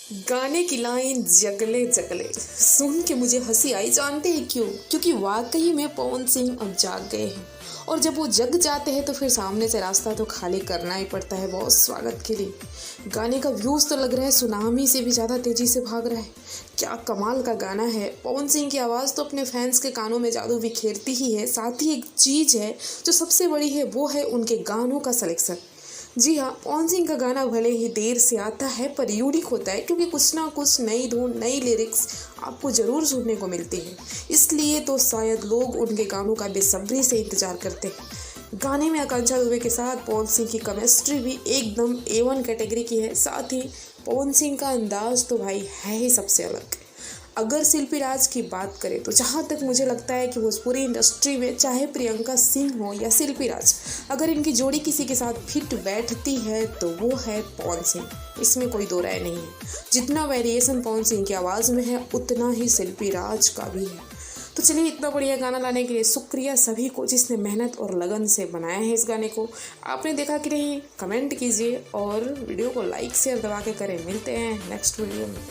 गाने की लाइन जगले जगले सुन के मुझे हंसी आई। जानते हैं क्यों? क्योंकि वाकई में पवन सिंह अब जाग गए हैं, और जब वो जग जाते हैं तो फिर सामने से रास्ता तो खाली करना ही पड़ता है बहुत स्वागत के लिए। गाने का व्यूज़ तो लग रहा है सुनामी से भी ज़्यादा तेज़ी से भाग रहा है। क्या कमाल का गाना है। पवन सिंह की आवाज़ तो अपने फैंस के कानों में जादू बिखेरती ही है। साथ ही एक चीज़ है जो सबसे बड़ी है, वो है उनके गानों का सिलेक्शन। जी हाँ, पवन सिंह का गाना भले ही देर से आता है पर यूनिक होता है, क्योंकि कुछ ना कुछ नई धुन, नई लिरिक्स आपको ज़रूर सुनने को मिलती है। इसलिए तो शायद लोग उनके गानों का बेसब्री से इंतज़ार करते हैं। गाने में आकांक्षा दुबे के साथ पवन सिंह की केमिस्ट्री भी एकदम A1 कैटेगरी की है। साथ ही पवन सिंह का अंदाज़ तो भाई है ही सबसे अलग। अगर शिल्पी राज की बात करें तो जहाँ तक मुझे लगता है कि भोजपुरी इंडस्ट्री में चाहे प्रियंका सिंह हो या शिल्पी राज, अगर इनकी जोड़ी किसी के साथ फिट बैठती है तो वो है पवन सिंह। इसमें कोई दो राय नहीं है। जितना वेरिएशन पवन सिंह की आवाज़ में है उतना ही शिल्पी राज का भी है। तो चलिए, इतना बढ़िया गाना लाने के लिए शुक्रिया सभी को जिसने मेहनत और लगन से बनाया है इस गाने को। आपने देखा कि नहीं? कमेंट कीजिए और वीडियो को लाइक शेयर दबा के करें। मिलते हैं नेक्स्ट वीडियो में।